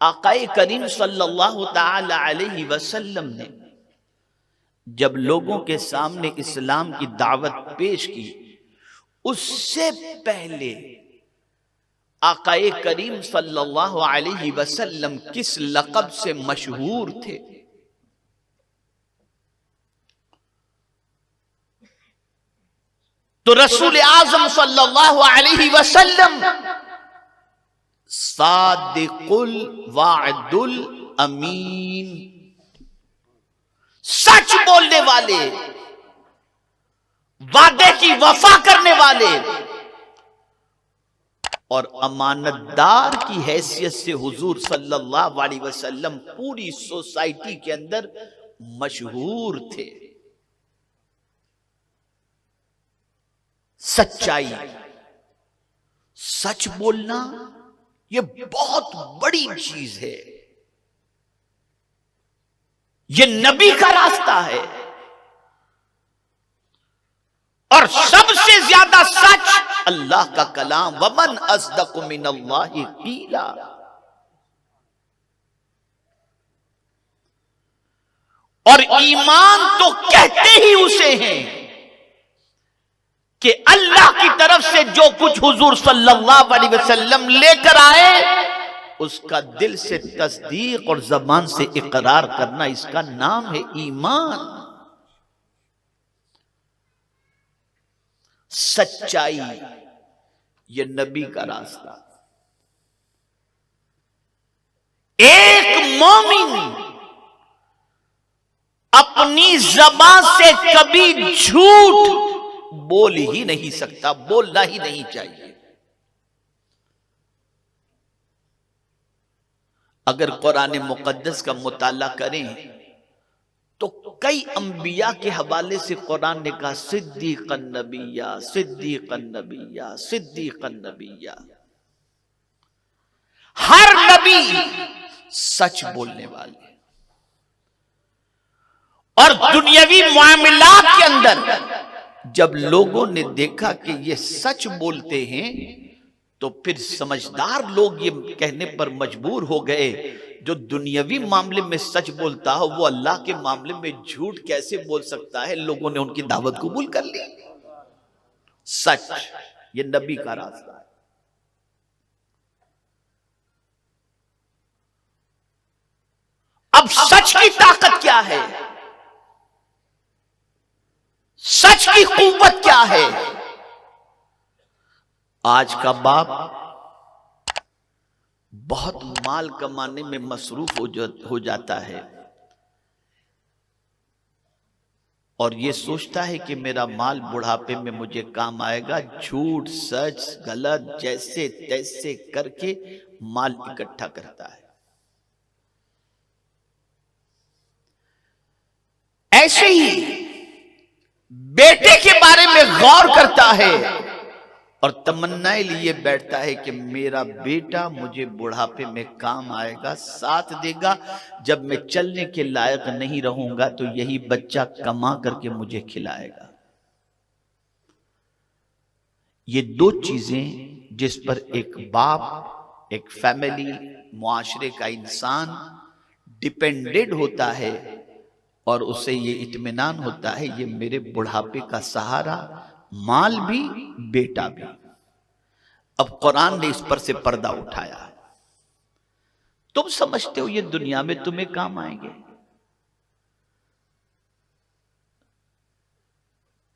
آقا کریم صلی اللہ تعالی علیہ وسلم نے جب لوگوں کے سامنے اسلام کی دعوت پیش کی، اس سے پہلے آقا کریم صلی اللہ علیہ وسلم کس لقب سے مشہور تھے؟ تو رسول اعظم صلی اللہ علیہ وسلم صادق الوعد الامین، سچ بولنے والے، وعدے کی وفا کرنے والے اور امانت دار کی حیثیت سے حضور صلی اللہ علیہ وسلم پوری سوسائٹی کے اندر مشہور تھے۔ سچائی، سچ بولنا یہ بہت بڑی چیز ہے، یہ نبی کا راستہ ہے، اور سب سے زیادہ سچ اللہ کا کلام، ومن اصدق من اللہ قیلا۔ اور ایمان تو کہتے ہی اسے ہیں کہ اللہ کی طرف سے جو کچھ حضور صلی اللہ علیہ وسلم لے کر آئے اس کا دل سے تصدیق اور زبان سے اقرار کرنا، اس کا نام ہے ایمان۔ سچائی یہ نبی کا راستہ۔ ایک مومن اپنی زبان سے کبھی جھوٹ بول ہی نہیں سکتا، بولنا ہی نہیں چاہیے۔ اگر قرآن مقدس کا مطالعہ کریں تو کئی انبیاء کے حوالے سے قرآن نے کہا صدیق النبیہ، صدیق النبیہ، صدیق النبیہ۔ ہر نبی سچ بولنے والے، اور دنیاوی معاملات کے اندر جب لوگوں نے دیکھا کہ یہ سچ بولتے ہیں تو پھر سمجھدار لوگ یہ کہنے پر مجبور ہو گئے، جو دنیاوی معاملے میں سچ بولتا ہو وہ اللہ کے معاملے میں جھوٹ کیسے بول سکتا ہے؟ لوگوں نے ان کی دعوت قبول کر لی۔ سچ یہ نبی کا راستہ ہے۔ اب سچ کی طاقت کیا ہے؟ سچ کی قوت کیا ہے؟ آج کا باپ بہت مال کمانے میں مصروف ہو جاتا ہے اور یہ سوچتا ہے کہ میرا مال بڑھاپے میں مجھے کام آئے گا، جھوٹ سچ غلط جیسے تیسے کر کے مال اکٹھا کرتا ہے۔ ایسے ہی بیٹے کے بارے میں غور کرتا ہے اور تمنائے لیے بیٹھتا ہے کہ میرا بیٹا مجھے بڑھاپے میں کام آئے گا، ساتھ دے گا، جب میں چلنے کے لائق نہیں رہوں گا تو یہی بچہ کما کر کے مجھے کھلائے گا۔ یہ دو چیزیں جس پر ایک باپ، ایک فیملی، معاشرے کا انسان ڈیپینڈنٹ ہوتا ہے اور اسے یہ اطمینان ہوتا ہے یہ میرے بڑھاپے کا سہارا، مال بھی بیٹا بھی۔ اب قرآن نے اس پر سے پردہ اٹھایا۔ تم سمجھتے ہو یہ دنیا میں تمہیں کام آئیں گے؟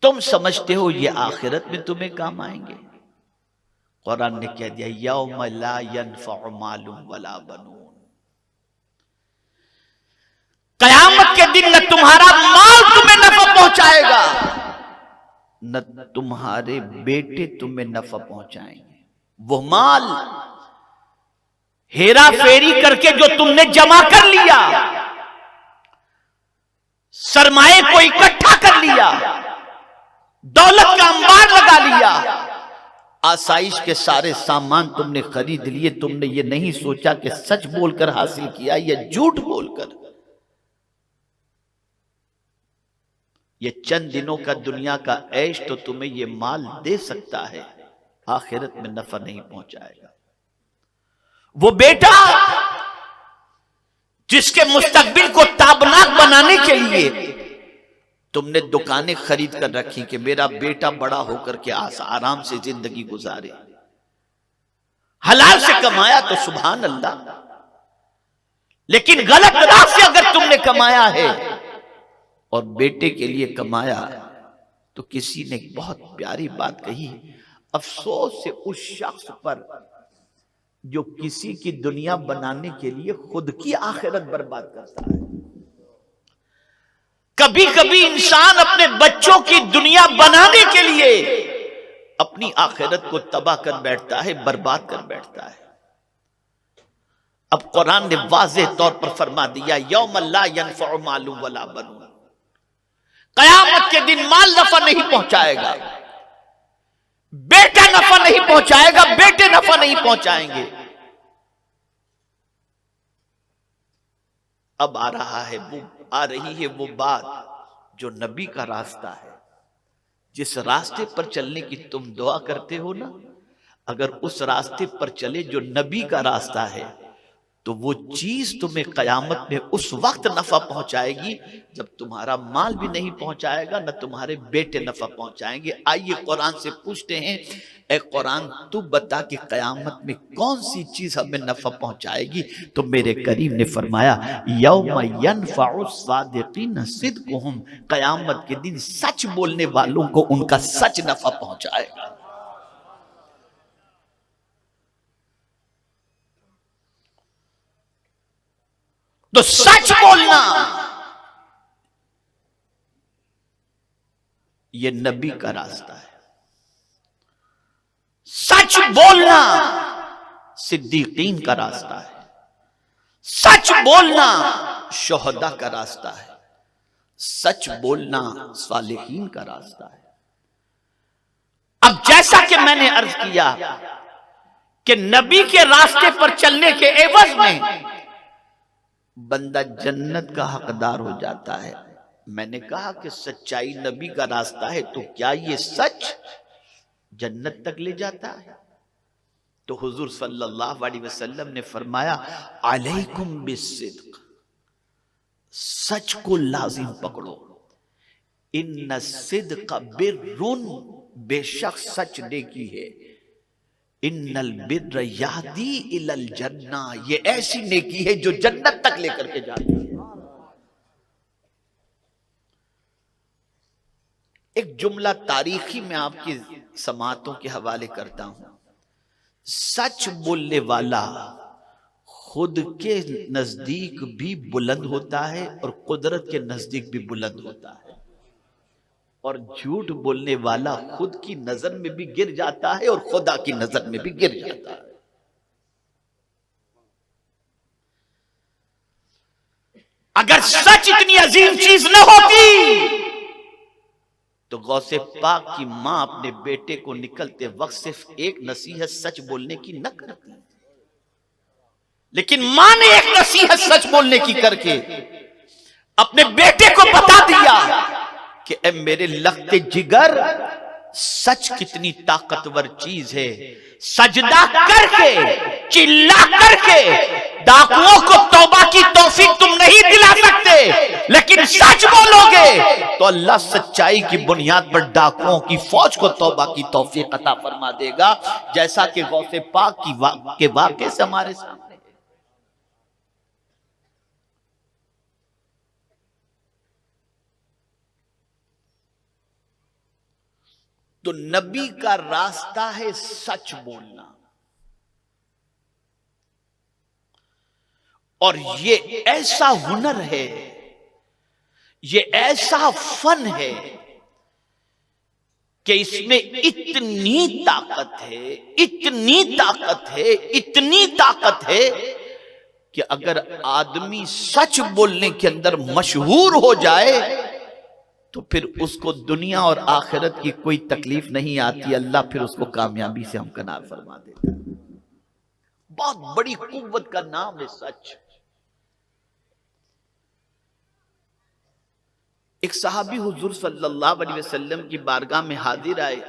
تم سمجھتے ہو یہ آخرت میں تمہیں کام آئیں گے؟ قرآن نے کہہ دیا یوم لا ينفع مال ولا بنون، قیامت کے دن نہ تمہارا مال تمہیں نفع پہنچائے گا نہ تمہارے بیٹے تمہیں نفع پہنچائیں گے۔ وہ مال ہیرا پھیری کر کے جو تم نے جمع کر لیا، سرمائے کو اکٹھا کر لیا، دولت کا انبار لگا لیا، آسائش کے سارے سامان تم نے خرید لیے، تم نے یہ نہیں سوچا کہ سچ بول کر حاصل کیا یا جھوٹ بول کر۔ یہ چند دنوں کا دنیا کا عیش تو تمہیں یہ مال دے سکتا ہے، آخرت میں نفع نہیں پہنچائے گا۔ وہ بیٹا جس کے مستقبل کو تابناک بنانے کے لیے تم نے دکانیں خرید کر رکھی کہ میرا بیٹا بڑا ہو کر کے آرام سے زندگی گزارے، حلال سے کمایا تو سبحان اللہ، لیکن غلط راہ سے اگر تم نے کمایا ہے اور بیٹے کے لیے کمایا، تو کسی نے بہت پیاری بات کہی، افسوس سے اس شخص پر جو کسی کی دنیا بنانے کے لیے خود کی آخرت برباد کرتا ہے۔ کبھی کبھی انسان اپنے بچوں کی دنیا بنانے کے لیے اپنی آخرت کو تباہ کر بیٹھتا ہے، برباد کر بیٹھتا ہے۔ اب قرآن نے واضح طور پر فرما دیا، یوم لا ینفع مال ولا بنون، قیامت کے دن مال نفع نہیں پہنچائے گا، بیٹا نفع نہیں پہنچائے گا، بیٹے نفع نہیں پہنچائیں گے۔ اب آ رہی ہے وہ بات جو نبی کا راستہ ہے، جس راستے پر چلنے کی تم دعا کرتے ہو نا، اگر اس راستے پر چلے جو نبی کا راستہ ہے تو وہ چیز تمہیں قیامت میں اس وقت نفع پہنچائے گی جب تمہارا مال بھی نہیں پہنچائے گا، نہ تمہارے بیٹے نفع پہنچائیں گے۔ آئیے قرآن سے پوچھتے ہیں، اے قرآن تو بتا کہ قیامت میں کون سی چیز ہمیں نفع پہنچائے گی؟ تو میرے کریم نے فرمایا، یوم ینفع الصادقین صدقہم، قیامت کے دن سچ بولنے والوں کو ان کا سچ نفع پہنچائے گا۔ تو سچ بولنا یہ نبی کا راستہ ہے، سچ بولنا صدیقین کا راستہ ہے، سچ بولنا شہداء کا راستہ ہے، سچ بولنا صالحین کا راستہ ہے۔ اب جیسا کہ میں نے عرض کیا کہ نبی کے راستے پر چلنے کے عوض میں بندہ جنت کا حقدار ہو جاتا ہے۔ میں نے کہا کہ سچائی نبی کا راستہ ہے، تو کیا یہ سچ جنت تک لے جاتا ہے؟ تو حضور صلی اللہ علیہ وسلم نے فرمایا، علیکم بالصدق، سچ کو لازم پکڑو، ان الصدق برٌ، بے شک سچ نیکی ہے، ان البر یہدی الی الجنہ، یہ ایسی نیکی ہے جو جنت تک لے کر کے جاتی ہے۔ ایک جملہ تاریخی میں آپ کی سماعتوں کے حوالے کرتا ہوں، سچ بولنے والا خود کے نزدیک بھی بلند ہوتا ہے اور قدرت کے نزدیک بھی بلند ہوتا ہے، اور جھوٹ بولنے والا خود کی نظر میں بھی گر جاتا ہے اور خدا کی نظر میں بھی گر جاتا ہے۔ اگر سچ اتنی عظیم چیز نہ ہوتی تو غوث پاک کی ماں اپنے بیٹے کو نکلتے وقت صرف ایک نصیحت سچ بولنے کی نہ کرتی، لیکن ماں نے ایک نصیحت سچ بولنے کی کر کے اپنے بیٹے کو بتا دیا کہ اے میرے لخت جگر، سچ کتنی طاقتور چیز ہے، سجدہ کر کے چلا کر کے ڈاکوؤں کو توبہ کی توفیق تم نہیں دلا سکتے، لیکن سچ بولو گے تو اللہ سچائی کی بنیاد پر ڈاکوؤں کی فوج کو توبہ کی توفیق عطا فرما دے گا، جیسا کہ غوث پاک کے واقعے سے ہمارے سامنے۔ تو نبی کا راستہ ہے سچ بولنا، اور یہ ایسا ہنر ہے، یہ ایسا فن ہے کہ اس میں اتنی طاقت ہے، اتنی طاقت ہے، اتنی طاقت ہے کہ اگر آدمی سچ بولنے کے اندر مشہور ہو جائے تو پھر اس کو دنیا اور آخرت کی کوئی تکلیف نہیں آتی، اللہ پھر اس کو کامیابی سے ہمکنار فرما دیتا ہے۔ بہت بڑی قوت کا نام ہے سچ۔ ایک صحابی حضور صلی اللہ علیہ وسلم کی بارگاہ میں حاضر آئے،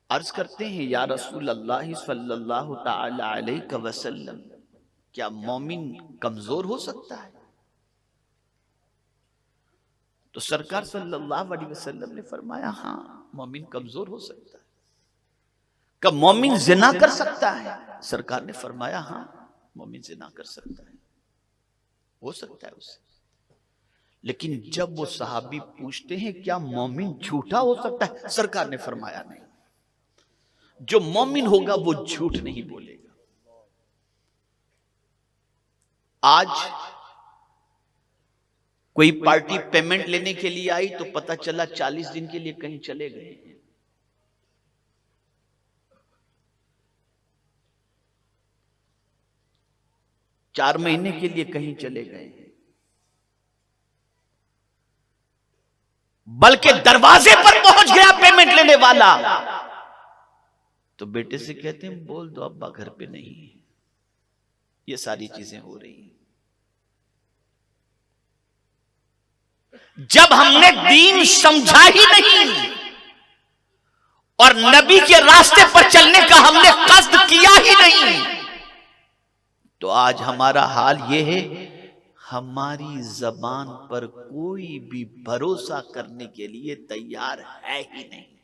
عرض کرتے ہیں، یا رسول اللہ صلی اللہ تعالی علیہ وسلم، کیا مومن کمزور ہو سکتا ہے؟ تو سرکار صلی اللہ علیہ وسلم نے فرمایا ہاں مومن کمزور ہو سکتا ہے۔ کہ مومن زنا کر سکتا ہے؟ سرکار نے فرمایا ہاں مومن زنا کر سکتا ہے، ہو سکتا ہے اسے۔ لیکن جب وہ صحابی پوچھتے ہیں کیا مومن جھوٹا ہو سکتا ہے؟ سرکار نے فرمایا نہیں، جو مومن ہوگا وہ جھوٹ نہیں بولے گا۔ آج کوئی پارٹی پیمنٹ لینے کے لیے آئی تو پتہ چلا 40 دن کے لیے کہیں چلے گئے ہیں، 4 مہینے کے لیے کہیں چلے گئے ہیں، بلکہ دروازے پر پہنچ گیا پیمنٹ لینے والا تو بیٹے سے کہتے ہیں بول دو ابا گھر پہ نہیں ہے۔ یہ ساری چیزیں ہو رہی ہیں۔ جب ہم نے دین سمجھا ہی نہیں اور نبی کے راستے پر چلنے کا ہم نے قصد کیا ہی نہیں تو آج ہمارا حال یہ ہے، ہماری زبان پر کوئی بھی بھروسہ کرنے کے لیے تیار ہے ہی نہیں۔